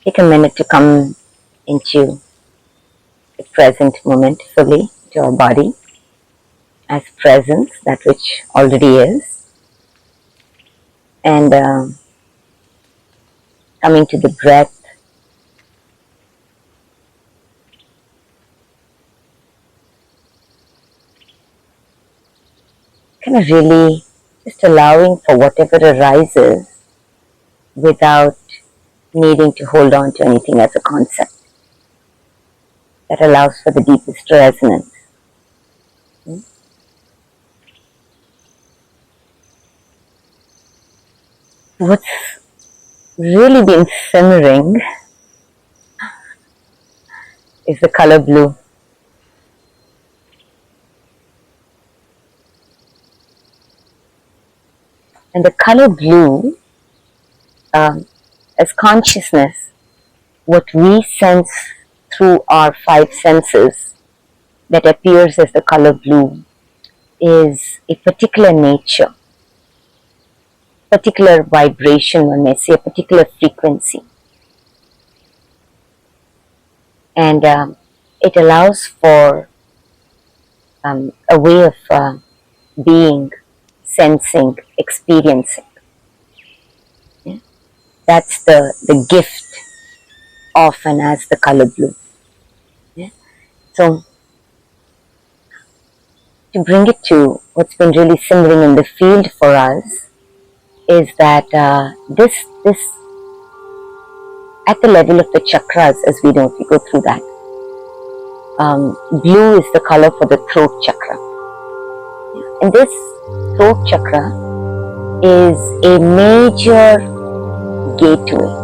Take a minute to come into the present moment fully, to our body as presence, that which already is, and coming to the breath. Kind of really just allowing for whatever arises without needing to hold on to anything as a concept. That allows for the deepest resonance. What's really been simmering is the color blue. And the color blue, as consciousness, what we sense through our five senses that appears as the color blue is a particular nature, particular vibration, one may say, a particular frequency. And it allows for a way of being, sensing, experiencing. Yeah? That's the gift of and as the color blue. Yeah? So, to bring it to what's been really simmering in the field for us is that this at the level of the chakras, as we know, if we go through that, blue is the color for the throat chakra. And this throat chakra is a major gateway.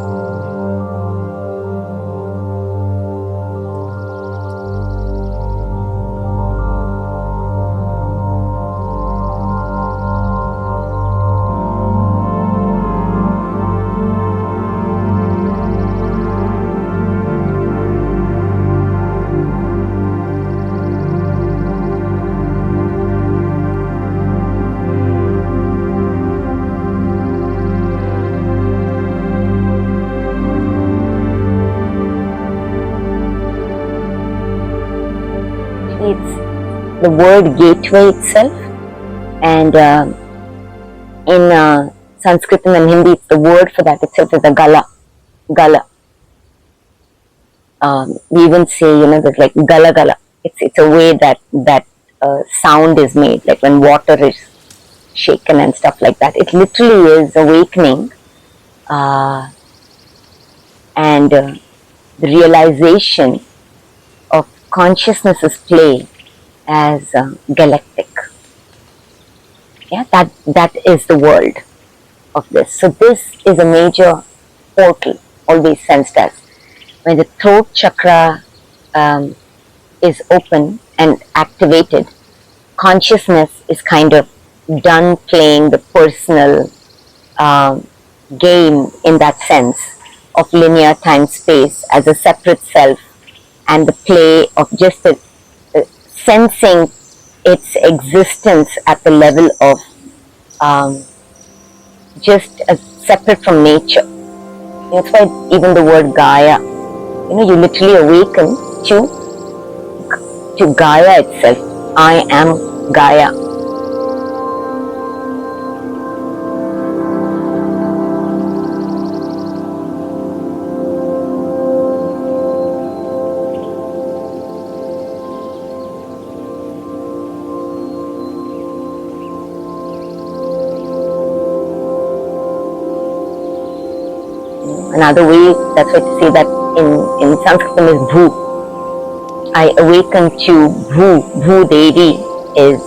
It's the word gateway itself, and in Sanskrit and Hindi, it's the word for that itself is a gala. We even say, there's like gala gala. It's a way that sound is made, like when water is shaken and stuff like that. It literally is awakening and the realization of consciousness's play as galactic. Yeah, that is the world of this. So this is a major portal, always sensed as. When the throat chakra is open and activated, consciousness is kind of done playing the personal game in that sense of linear time-space as a separate self, and the play of just sensing its existence at the level of just separate from nature. That's why even the word Gaia, you literally awaken to Gaia itself. I am Gaia. Another way, that's why to say that in Sanskrit is Bhu. I awaken to Bhu. Bhu Devi is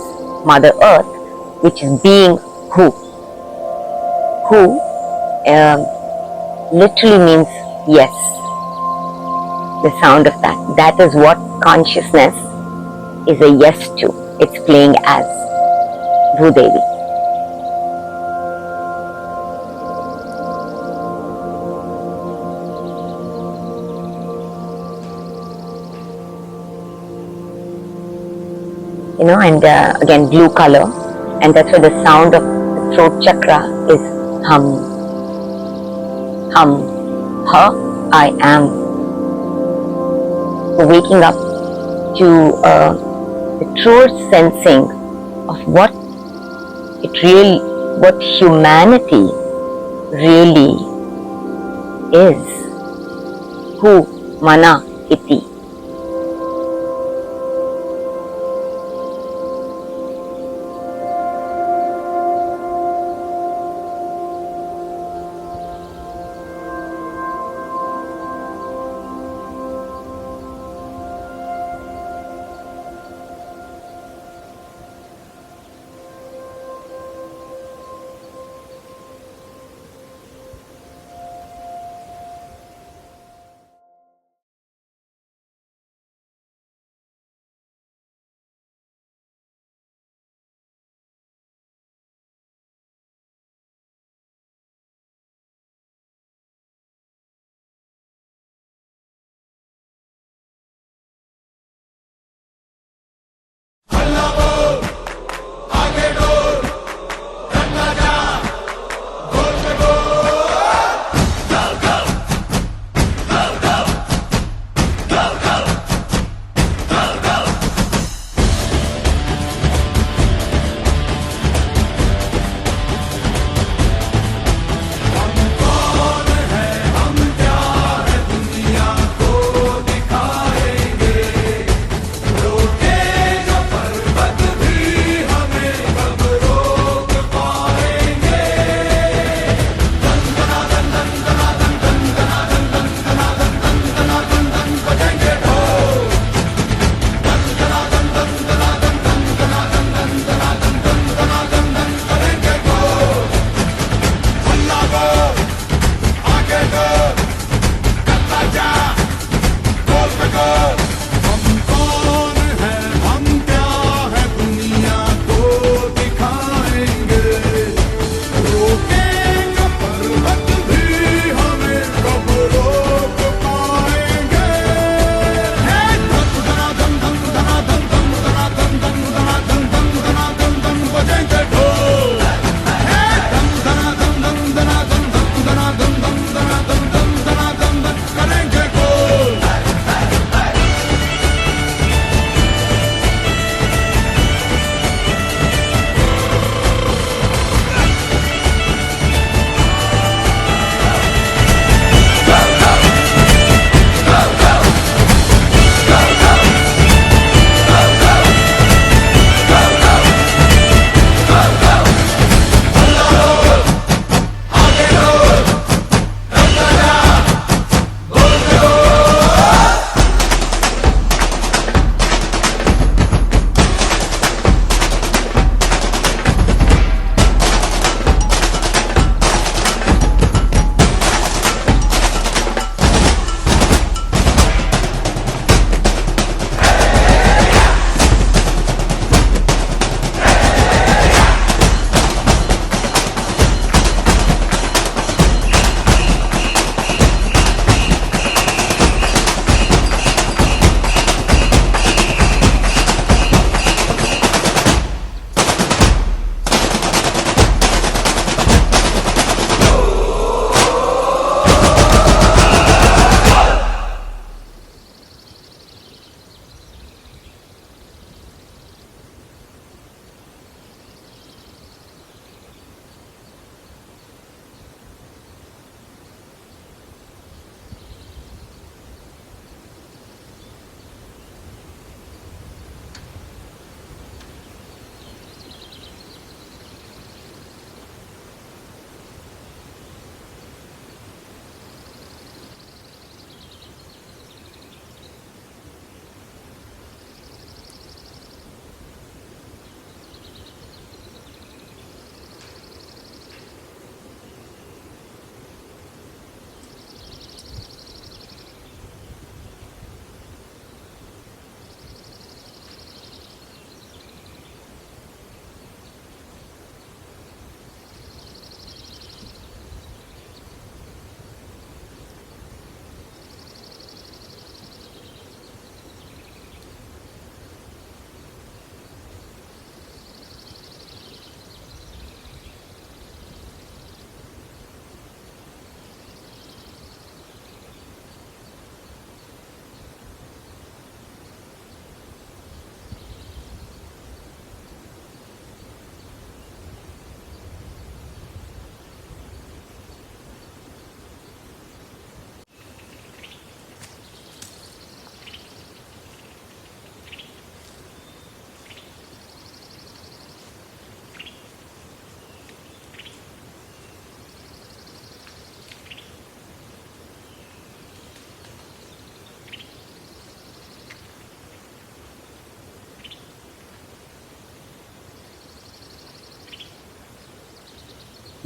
Mother Earth, which is being Who. Who literally means yes. The sound of that. That is what consciousness is a yes to. It's playing as Bhu Devi. And again blue color, and that's why the sound of the throat chakra is hum, ha, I am, for waking up to the true sensing of what humanity really is. Humana iti.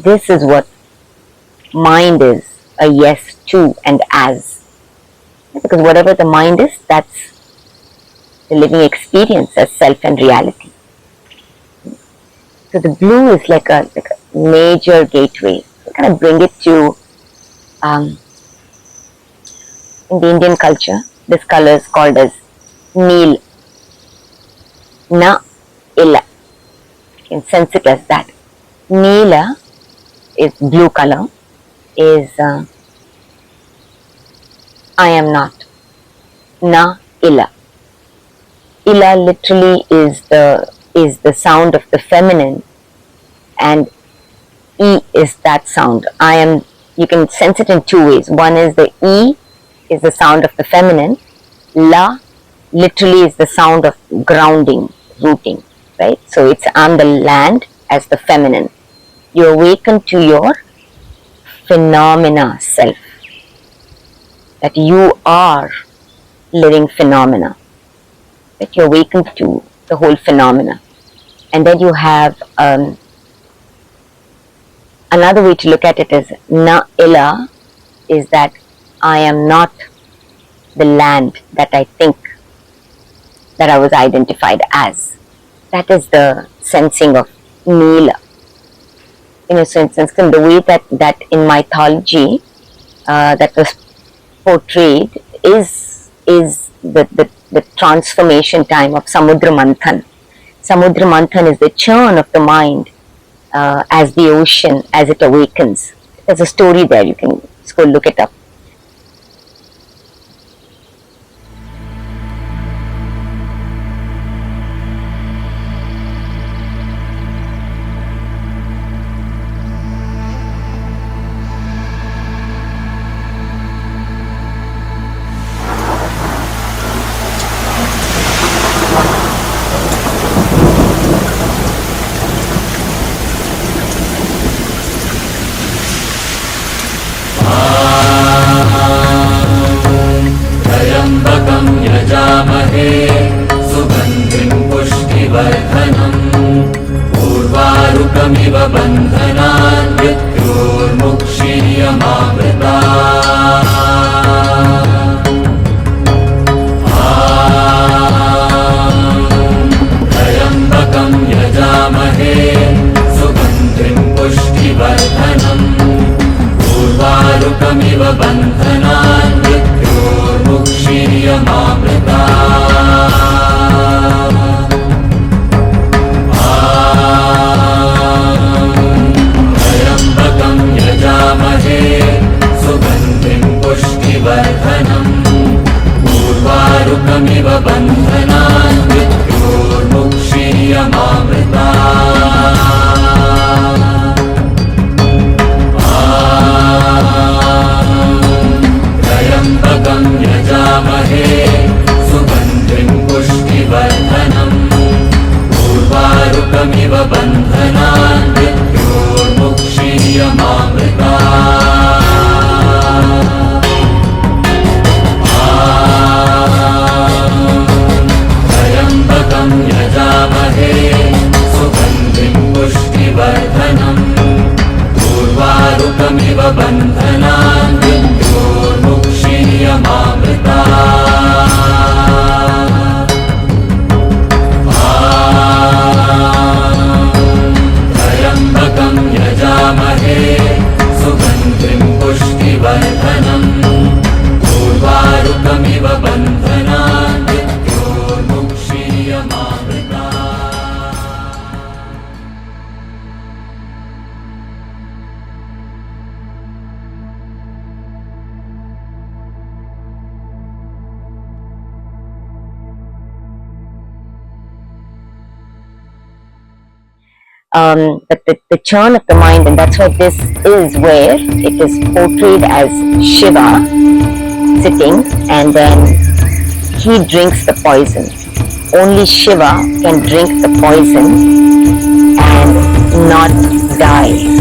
this is what mind is, a yes to and as. Because whatever the mind is, that's the living experience as self and reality. So the blue is like a major gateway. So kind of bring it to, in the Indian culture, this color is called as Neel. Na ila. You can sense it as that. Neela is blue color, is I am not. Na ila. Ila literally is the sound of the feminine, and E is that sound. I am, you can sense it in two ways. One is the E is the sound of the feminine. La literally is the sound of grounding, rooting, right? So it's I'm the land as the feminine. You awaken to your phenomena self. That you are living phenomena. That you awaken to the whole phenomena. And then you have another way to look at it is na ila is that I am not the land that I think that I was identified as. That is the sensing of Neela. So in Sanskrit, the way that in mythology that was portrayed is the transformation time of Samudra Manthan. Samudra Manthan is the churn of the mind as the ocean, as it awakens. There's a story there, you can just go look it up. But the churn of the mind, and that's what this is, where it is portrayed as Shiva sitting, and then he drinks the poison. Only Shiva can drink the poison and not die.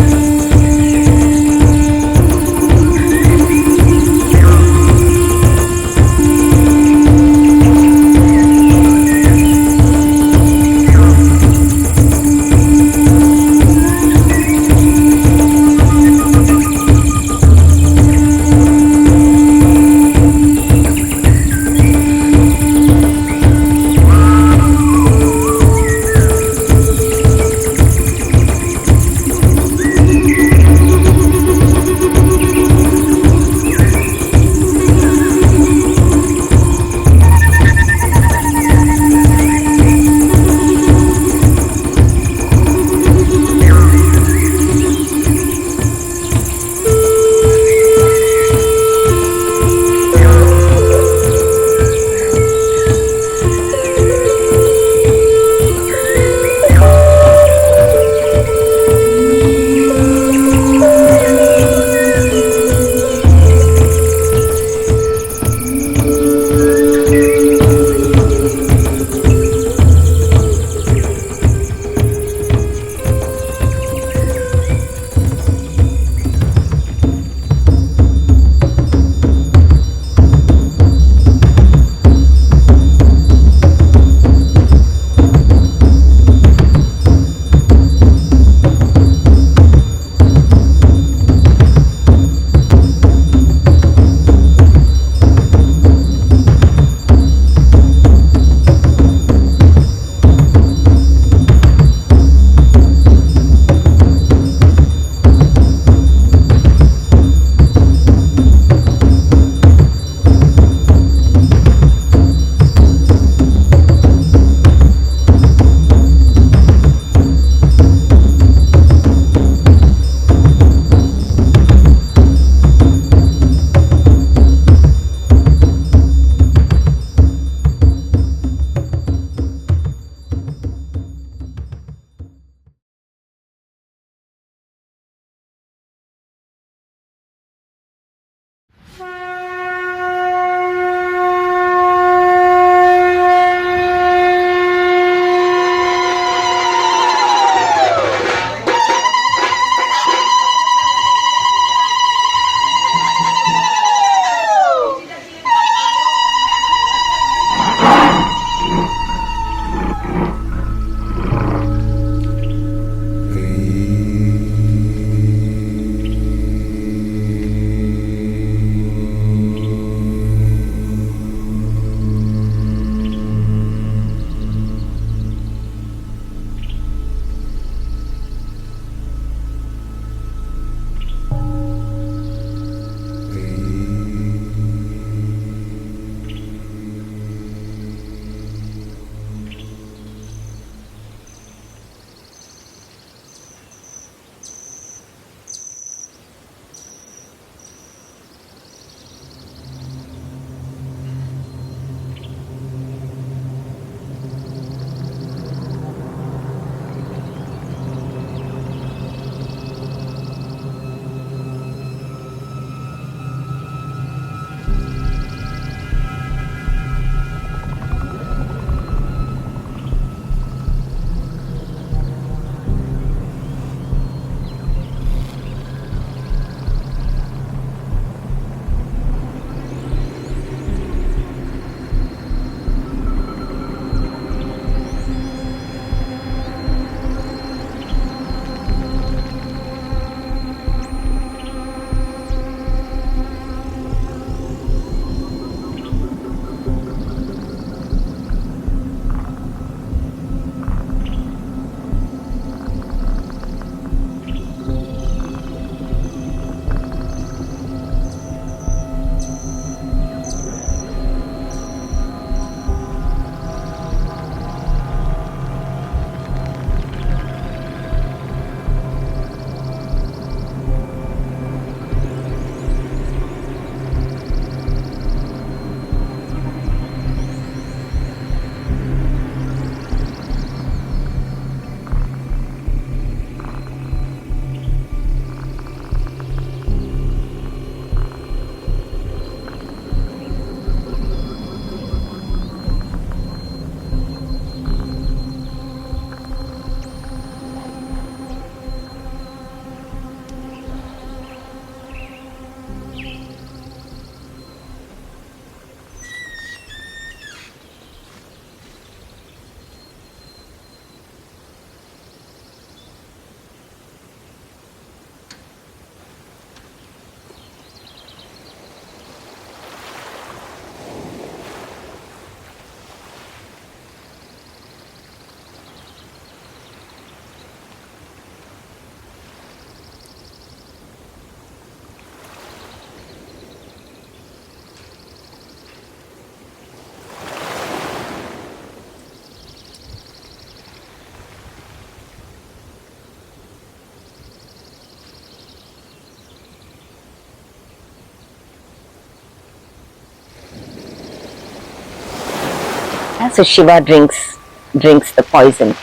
Yeah, so Shiva drinks the poison.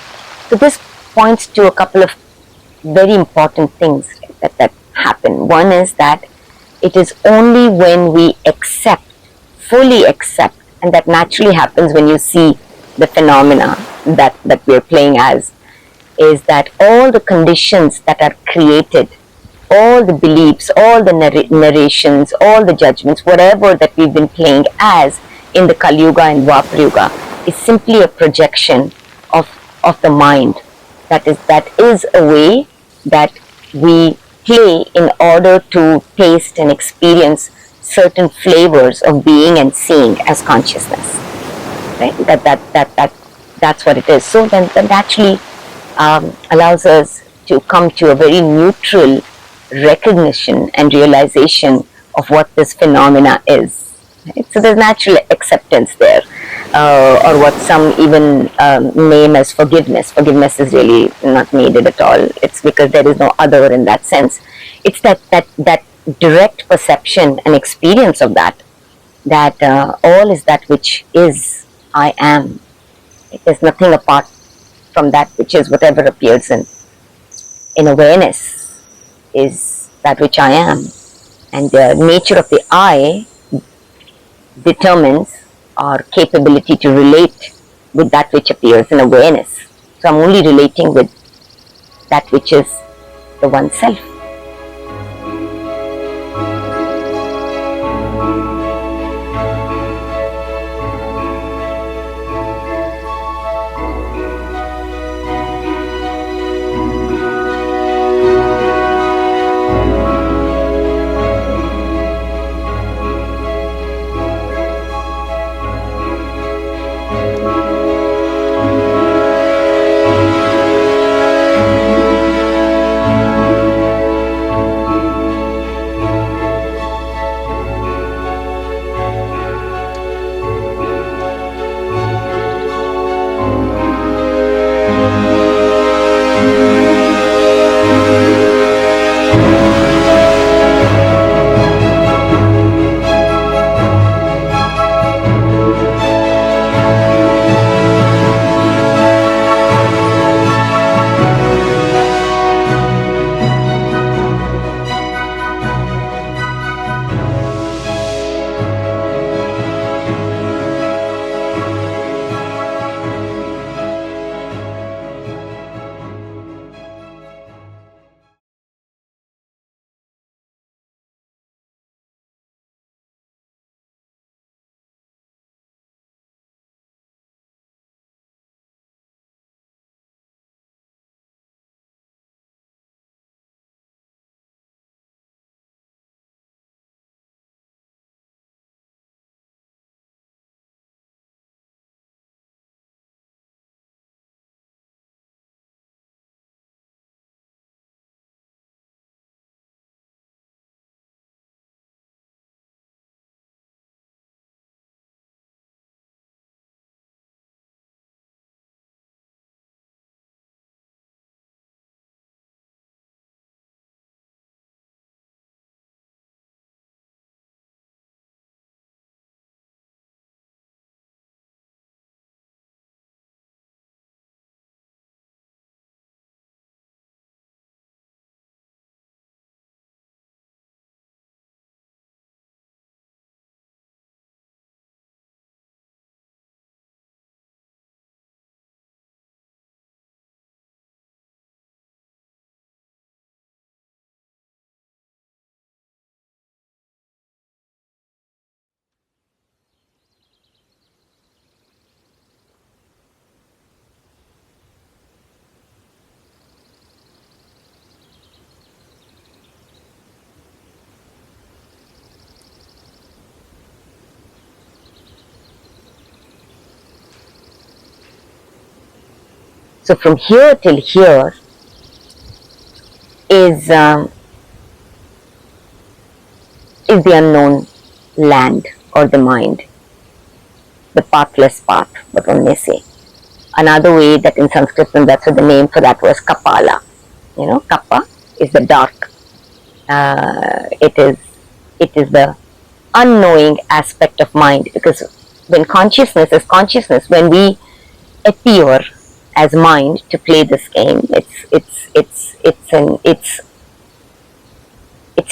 So this points to a couple of very important things that happen. One is that it is only when we accept, fully accept, and that naturally happens when you see the phenomena that we're playing as, is that all the conditions that are created, all the beliefs, all the narrations, all the judgments, whatever that we've been playing as in the Kali Yuga and Dwapar Yuga is simply a projection of the mind. That is a way that we play in order to taste and experience certain flavors of being and seeing as consciousness. Right? That's what it is. So then that actually allows us to come to a very neutral recognition and realization of what this phenomena is. Right? So there's natural acceptance there, or what some even name as forgiveness. Forgiveness is really not needed at all. It's because there is no other in that sense. It's that direct perception and experience of that all is that which is, I am. There's nothing apart from that which is. Whatever appears in awareness is that which I am. And the nature of the I determines our capability to relate with that which appears in awareness. So I'm only relating with that which is the one self. So from here till here is the unknown land or the mind, the pathless path, what one may say. Another way that in Sanskrit, and that's what the name for that was Kapala. You know, Kappa is the dark. It is the unknowing aspect of mind, because when consciousness is consciousness, when we appear as mind to play this game, it's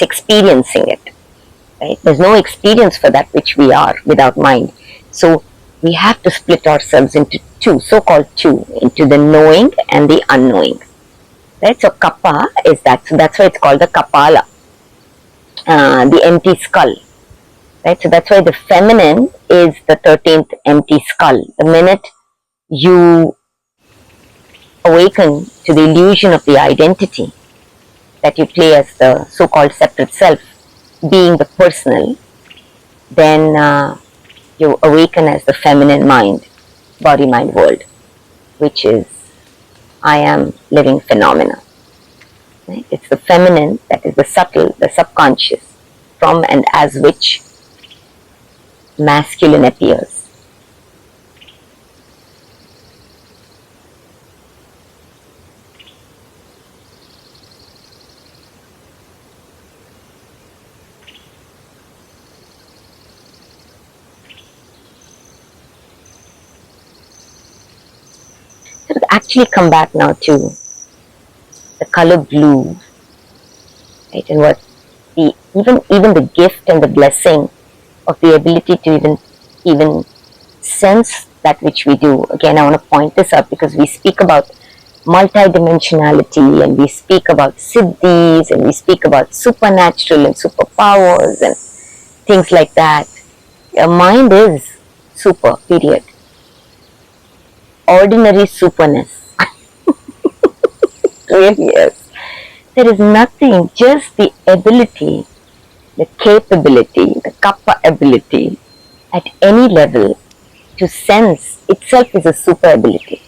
experiencing it, right? There's no experience for that which we are without mind. So we have to split ourselves into two, so-called two, into the knowing and the unknowing, right? So kappa is that, so that's why it's called the kapala, the empty skull, right? So that's why the feminine is the 13th empty skull. The minute you awaken to the illusion of the identity that you play as the so-called separate self, being the personal, then you awaken as the feminine mind, body-mind world, which is I am living phenomena. Right? It's the feminine that is the subtle, the subconscious, from and as which masculine appears. So to actually come back now to the color blue, right, and what the even the gift and the blessing of the ability to even sense that which we do. Again, I want to point this out because we speak about multidimensionality and we speak about siddhis and we speak about supernatural and superpowers and things like that. Your mind is super, period. Ordinary superness. Really is. There is nothing, just the ability, the capability, the kappa ability at any level to sense itself is a super ability.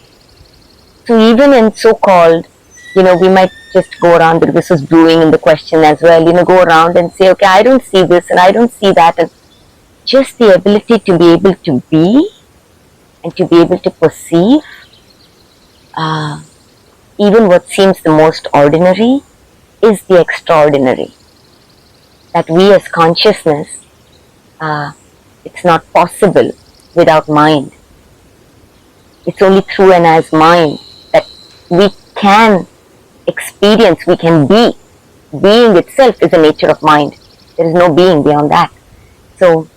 So even in so-called, we might just go around, because this was brewing in the question as well, go around and say, okay, I don't see this and I don't see that, and just the ability to be able to be and to be able to perceive even what seems the most ordinary is the extraordinary. That we as consciousness, it's not possible without mind. It's only through and as mind that we can experience, we can be. Being itself is the nature of mind. There is no being beyond that. So,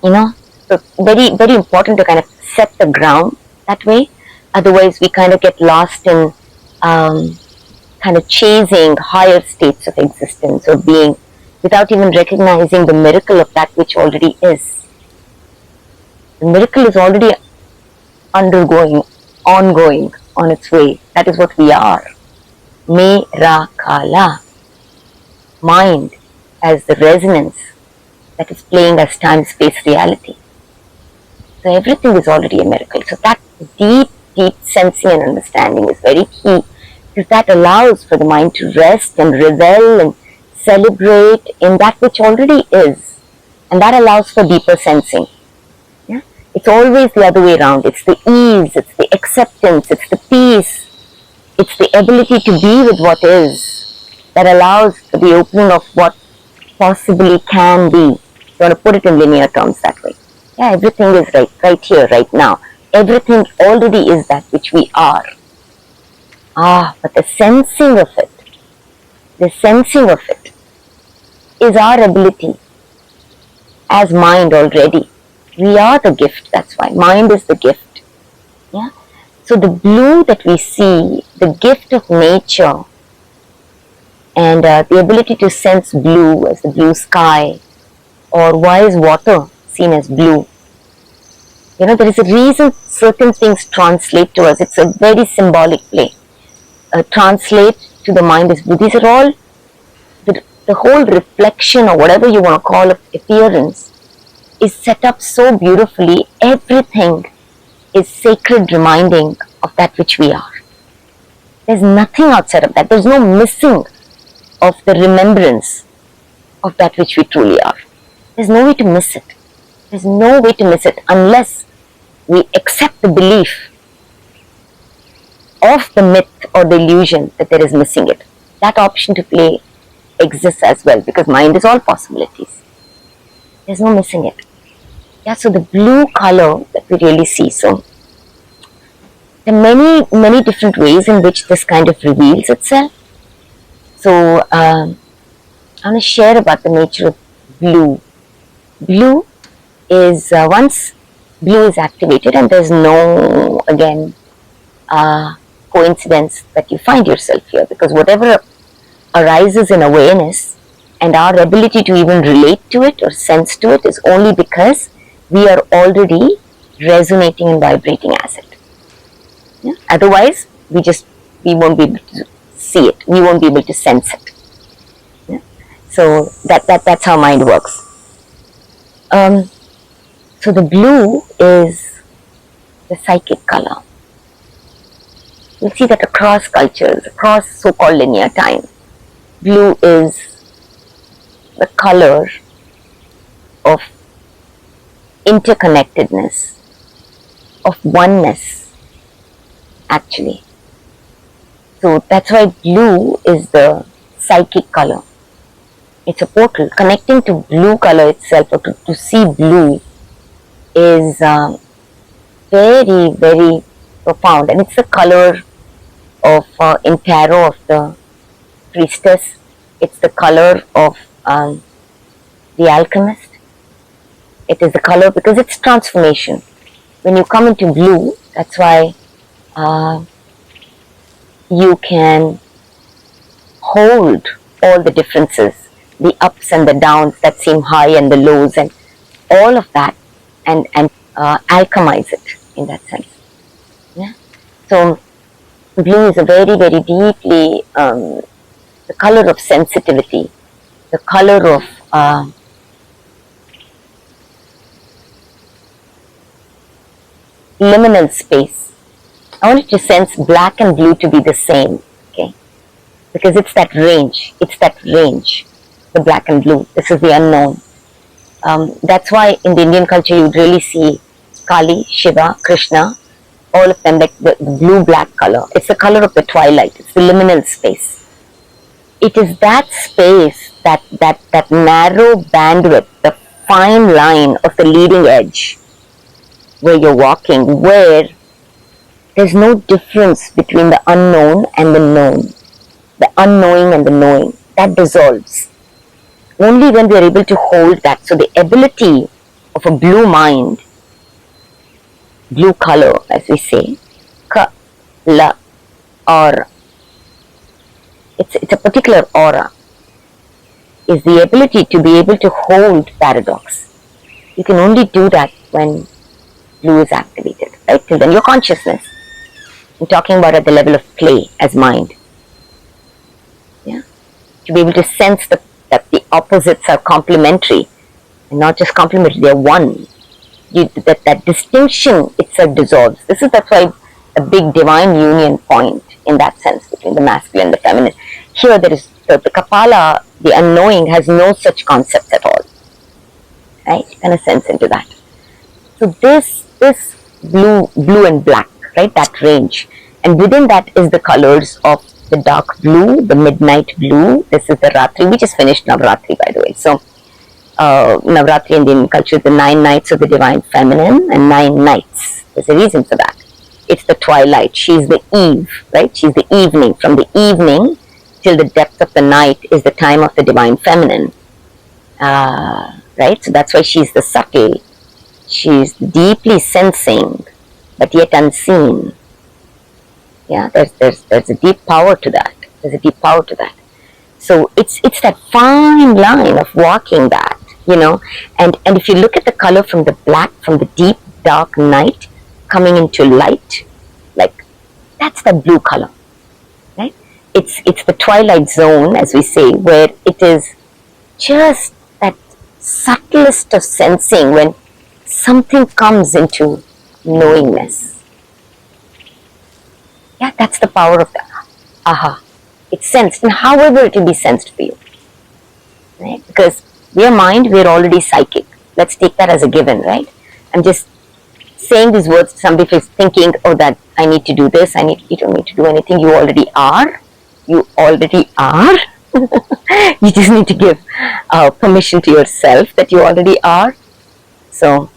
so very, very important to kind of set the ground that way. Otherwise, we kind of get lost in kind of chasing higher states of existence or being without even recognizing the miracle of that which already is. The miracle is already ongoing on its way. That is what we are. Kala. Mind as the resonance that is playing as time-space reality. So everything is already a miracle. So that deep sensing and understanding is very key, because that allows for the mind to rest and revel and celebrate in that which already is. And that allows for deeper sensing. Yeah? It's always the other way around. It's the ease, it's the acceptance, it's the peace, it's the ability to be with what is that allows for the opening of what possibly can be. You want to put it in linear terms that way. Yeah, everything is right here, right now. Everything already is that which we are. But the sensing of it is our ability as mind already. We are the gift, that's why. Mind is the gift. Yeah. So the blue that we see, the gift of nature, and the ability to sense blue as the blue sky, or why is water seen as blue? There is a reason certain things translate to us. It's a very symbolic play. Translate to the mind is blue. These are all the whole reflection, or whatever you want to call it, appearance, is set up so beautifully. Everything is sacred reminding of that which we are. There's nothing outside of that. There's no missing of the remembrance of that which we truly are. There's no way to miss it. There's no way to miss it unless we accept the belief of the myth or the illusion that there is missing it. That option to play exists as well, because mind is all possibilities. There's no missing it. Yeah, so the blue color that we really see. So there are many different ways in which this kind of reveals itself. So I want to share about the nature of blue. Blue is once blue is activated, and there's no, again, coincidence that you find yourself here, because whatever arises in awareness and our ability to even relate to it or sense to it is only because we are already resonating and vibrating as it. Yeah? Otherwise, we won't be able to see it. We won't be able to sense it. Yeah? So that's how mind works. So the blue is the psychic color. You'll see that across cultures, across so-called linear time, blue is the color of interconnectedness, of oneness, actually. So that's why blue is the psychic color. It's a portal. Connecting to blue color itself, or to see blue, is very, very profound. And it's the color of, in tarot, of the priestess. It's the color of the alchemist. It is the color because it's transformation. When you come into blue, that's why you can hold all the differences, the ups and the downs that seem high and the lows, and all of that, and alchemize it in that sense. Yeah. So blue is a very, very deeply the color of sensitivity, the color of liminal space. I wanted to sense black and blue to be the same, okay? Because it's that range. It's that range, the black and blue. This is the unknown. That's why in the Indian culture you would really see Kali, Shiva, Krishna, all of them like the blue-black color. It's the color of the twilight. It's the liminal space. It is that space, that narrow bandwidth, the fine line of the leading edge where you're walking, where there's no difference between the unknown and the known, the unknowing and the knowing. That dissolves. Only when we are able to hold that. So the ability of a blue mind, blue color, as we say, ka-la, aura. It's a particular aura, is the ability to be able to hold paradox. You can only do that when blue is activated, right? Till then, your consciousness. I'm talking about at the level of play as mind. Yeah, to be able to sense that the opposites are complementary, and not just complementary; they are one. That distinction itself dissolves. That's why a big divine union point in that sense between the masculine and the feminine. Here there is the Kapala, the unknowing, has no such concept at all. Right? You kind of sense into that. So this blue and black, right? That range, and within that is the colors of the dark blue, the midnight blue. This is the Ratri. We just finished Navratri, by the way. So Navratri in the Indian culture, the 9 nights of the divine feminine, and 9 nights. There's a reason for that. It's the twilight. She's the eve, right? She's the evening. From the evening till the depth of the night is the time of the divine feminine. Right? So that's why she's the subtle. She's deeply sensing, but yet unseen. Yeah, there's a deep power to that. There's a deep power to that. So it's that fine line of walking that, you know. And if you look at the color from the black, from the deep dark night coming into light, like that's the blue color, right? It's the twilight zone, as we say, where it is just that subtlest of sensing when something comes into knowingness. Yeah, that's the power of the aha. It's sensed, and however it will be sensed for you, right? Because we are mind, we are already psychic. Let's take that as a given, right? I'm just saying these words. Somebody is thinking, oh, that I need to do this. You don't need to do anything. You already are. You already are. You just need to give permission to yourself that you already are. So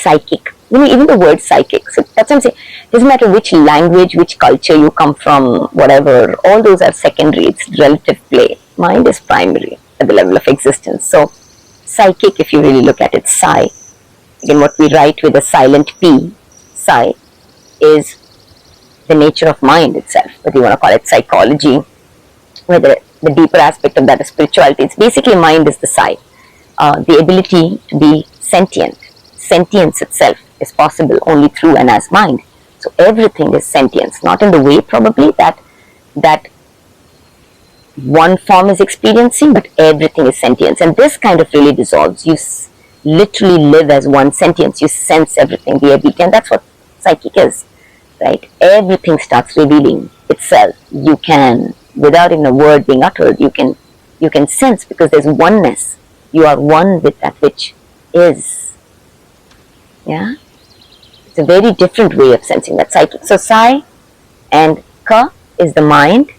psychic. Even the word psychic. So that's what I'm saying. It doesn't matter which language, which culture you come from, whatever. All those are secondary. It's relative play. Mind is primary at the level of existence. So psychic, if you really look at it, psi. Again, what we write with a silent P, psi, is the nature of mind itself. Whether you want to call it psychology, whether the deeper aspect of that is spirituality. It's basically mind is the psi. The ability to be sentient. Sentience itself is possible only through and as mind. So everything is sentience, not in the way probably that one form is experiencing, but everything is sentience. And this kind of really dissolves. You literally live as one sentience. You sense everything, the ability, and that's what psychic is, right? Everything starts revealing itself. You can, without even a word being uttered, you can sense, because there's oneness. You are one with that which is. Yeah, it's a very different way of sensing that psychic. So psi and ka is the mind.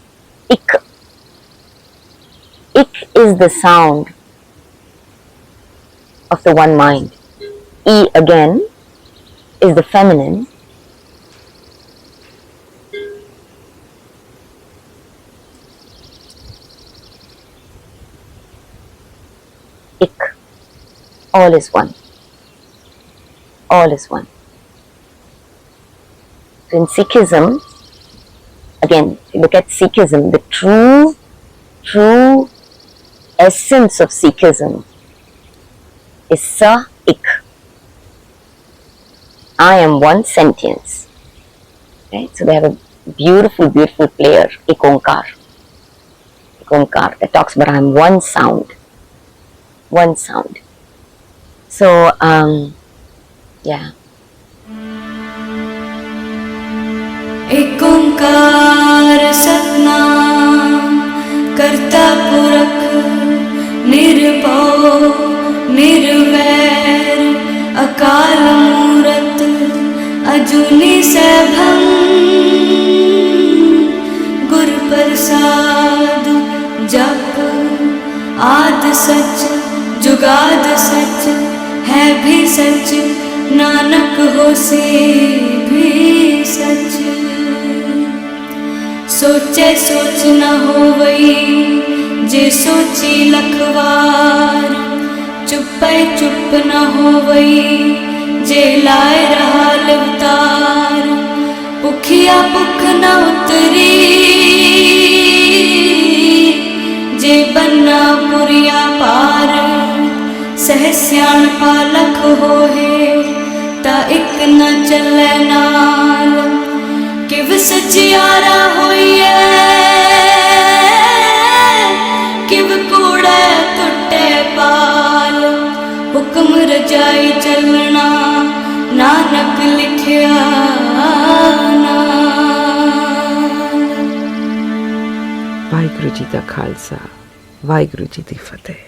Ik is the sound of the one mind. E again is the feminine. Ik, all is one. All is one. So in Sikhism, again, if you look at Sikhism, the true essence of Sikhism is sa-ik. I am one sentience. Right? So they have a beautiful player, ek ONKAR. Ek ONKAR, that talks about I am one sound. One sound. So, yeah. एक ओंकार सतनाम करता पुरख निर्भव निर्वैर अकाल मूरत अजूनी सैभं गुर प्रसाद जप आद सच जुगाद सच है भी सच नानक होसे भी सच सोचे सोच न होवई जे सोची लखवार चुपै चुप न होवई जे लाए रहा लिवतार भुखिया भुख न उतरी जे बन्ना पुरिया पार सहस्यान पालक होए ता एक न चले नाल किव सचियारा होइए किव कूड़े टुटे पाल हुक्म रजाई चलना नानक लिखिया वाहिगुरु जी दा खालसा वाहिगुरु जी दी फतेह।